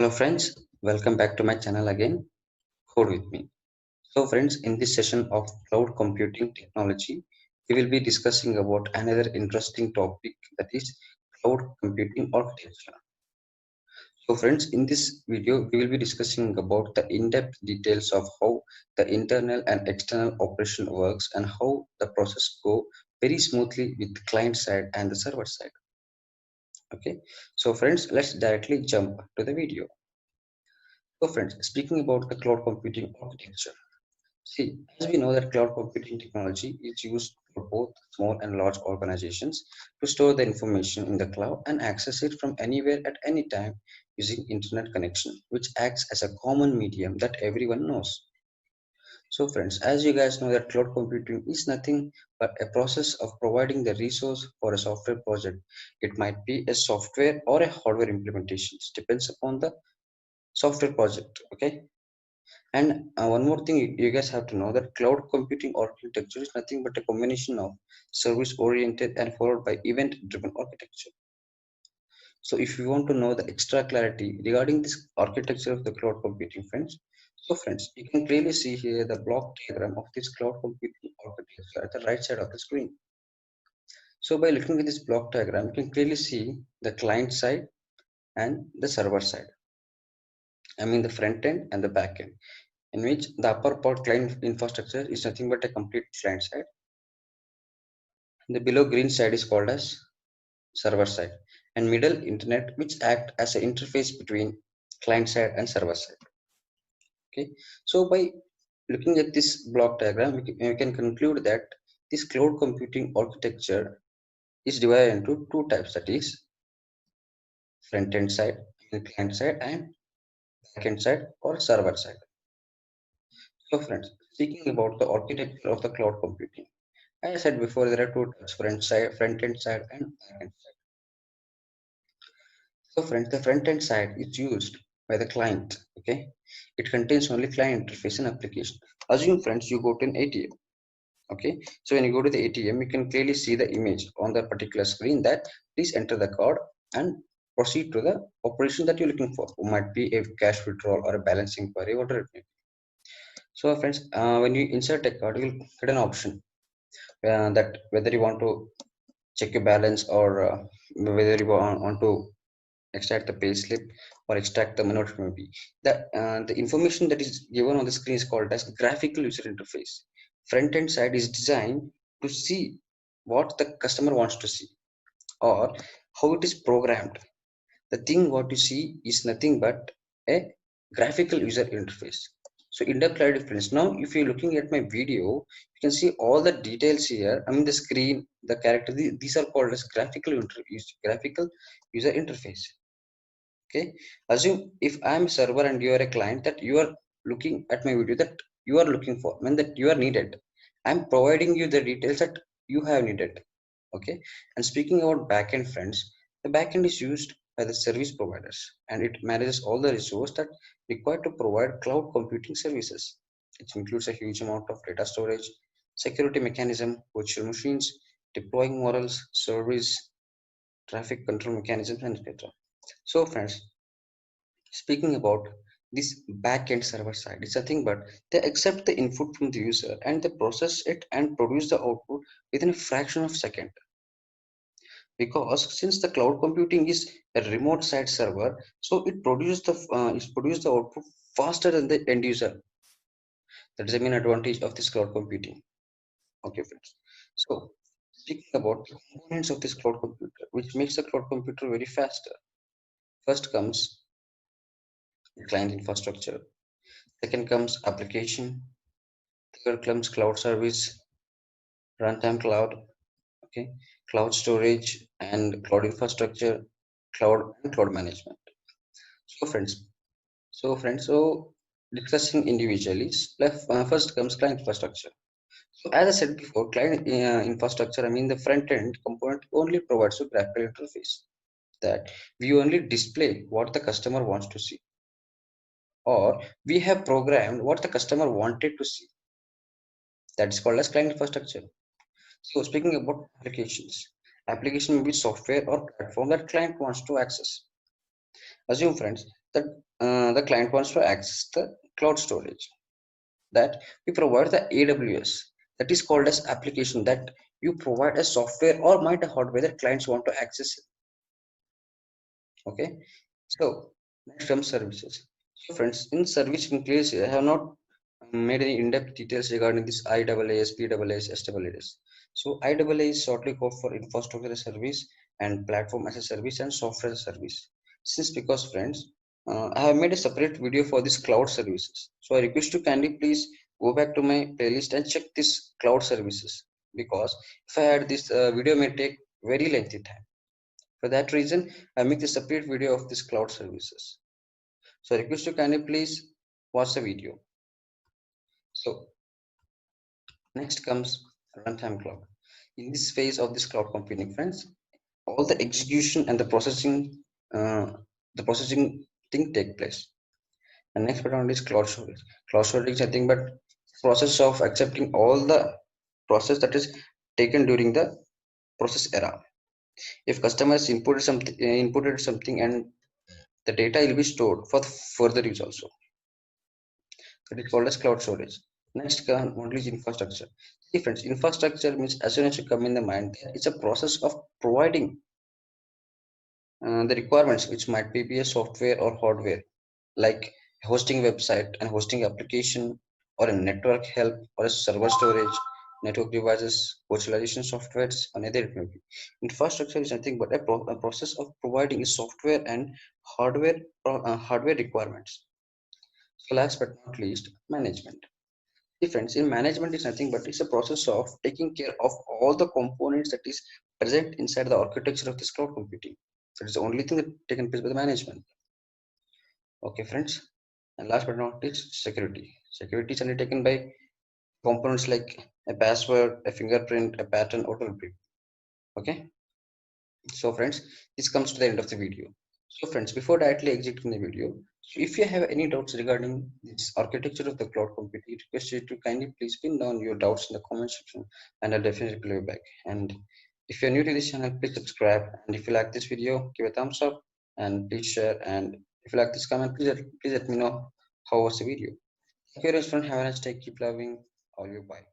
Hello friends, welcome back to my channel again. Code with me. So friends, in this session of cloud computing technology, we will be discussing about another interesting topic, that is cloud computing architecture. So friends, in this video, we will be discussing about the in-depth details of how the internal and external operation works and how the process go very smoothly with the client side and the server side. Okay, so friends, let's directly jump to the video. So friends, speaking about the cloud computing architecture. See, as we know that cloud computing technology is used for both small and large organizations to store the information in the cloud and access it from anywhere at any time using internet connection, which acts as a common medium that everyone knows. So friends, as you guys know that cloud computing is nothing but a process of providing the resource for a software project. It might be a software or a hardware implementation, depends upon the software project. Okay. And one more thing, you guys have to know that cloud computing architecture is nothing but a combination of service oriented and followed by event driven architecture. So if you want to know the extra clarity regarding this architecture of the cloud computing, friends, so friends, you can clearly see here the block diagram of this cloud computing architecture at the right side of the screen. So by looking at this block diagram, you can clearly see the client side and the server side. I mean the front end and the back end, in which the upper part client infrastructure is nothing but a complete client side. The below green side is called as server side, and middle internet, which act as an interface between client side and server side. Okay, so by looking at this block diagram, we can conclude that this cloud computing architecture is divided into two types, that is front end side, client side, and back end side or server side. So friends, speaking about the architecture of the cloud computing, as I said before, there are two types: front end side, and back end side. So friends, the front end side is used by the client. Okay, it contains only client interface and application. Assume friends, you go to an ATM. Okay, so when you go to the ATM, you can clearly see the image on the particular screen that please enter the card and proceed to the operation that you're looking for. It might be a cash withdrawal or a balance inquiry, whatever it may be. So friends, when you insert a card, you'll get an option that whether you want to check your balance or whether you want to extract the pay slip or extract the money, maybe that the information that is given on the screen is called as graphical user interface. Front end side is designed to see what the customer wants to see or how it is programmed. The thing what you see is nothing but a graphical user interface. So in the cloud difference, now if you're looking at my video, you can see all the details here. I mean the screen, the character, these are called as graphical user interface. Okay, assume if I'm a server and you are a client, that you are looking at my video, that you are looking for, I mean that you are needed, I'm providing you the details that you have needed. Okay, and speaking about backend, friends, the backend is used by the service providers and it manages all the resources that required to provide cloud computing services. It includes a huge amount of data storage, security mechanism, virtual machines, deploying models, service, traffic control mechanisms, and etc. So friends, speaking about this back-end server side, it's nothing but they accept the input from the user and they process it and produce the output within a fraction of a second. Because since the cloud computing is a remote site server, so it produces the output faster than the end user. That is the main advantage of this cloud computing. Okay, friends. So speaking about the components of this cloud computer, which makes the cloud computer very faster. First comes client infrastructure. Second comes application. Third comes cloud service, runtime cloud, okay, cloud storage and cloud infrastructure, cloud and cloud management. So friends, so discussing individually, first comes client infrastructure. So as I said before, client infrastructure, I mean the front end component only provides a graphical interface that we only display what the customer wants to see, or we have programmed what the customer wanted to see. That is called as client infrastructure. So speaking about applications, application may be software or platform that client wants to access. Assume friends that the client wants to access the cloud storage, that we provide the AWS, that is called as application, that you provide a software or might a hardware that clients want to access it. Okay, so next comes services. So friends, in service increase, I have not made any in-depth details regarding this IaaS, PaaS, SaaS. So IaaS is shortly called for infrastructure as a service and platform as a service and software as a service. Since because friends, I have made a separate video for this cloud services. So I request you kindly please go back to my playlist and check this cloud services, because if I had this video may take very lengthy time. For that reason, I make a separate video of this cloud services. So I request you kindly please watch the video. So next comes runtime cloud. In this phase of this cloud computing, friends, all the execution and uh, the processing thing take place. And next but not least, cloud storage. Cloud storage is nothing but process of accepting all the process that is taken during the process era. If customers inputted something, and the data will be stored for further use also. That is called as cloud storage. Next, one is infrastructure. See friends, infrastructure means, as soon as you come in the mind, it's a process of providing the requirements, which might be a software or hardware, like hosting website and hosting application, or a network help, or a server storage, network devices, virtualization softwares, and other it may be. Infrastructure is nothing but a process of providing software and hardware requirements. So last but not least, management. Difference in management is nothing but it's a process of taking care of all the components that is present inside the architecture of this cloud computing. So it's the only thing that taken place by the management. Okay, friends. And last but not least, security. Security is undertaken by components like a password, a fingerprint, a pattern, or a brick. Okay. So friends, this comes to the end of the video. So friends, before directly exiting the video, so if you have any doubts regarding this architecture of the cloud computing, I request you to kindly please pin down your doubts in the comment section, and I'll definitely reply back. And if you're new to this channel, please subscribe. And if you like this video, give a thumbs up and please share. And if you like this comment, please let me know how was the video. Thank you very much, friend. Have a nice day. Keep loving all you. Bye.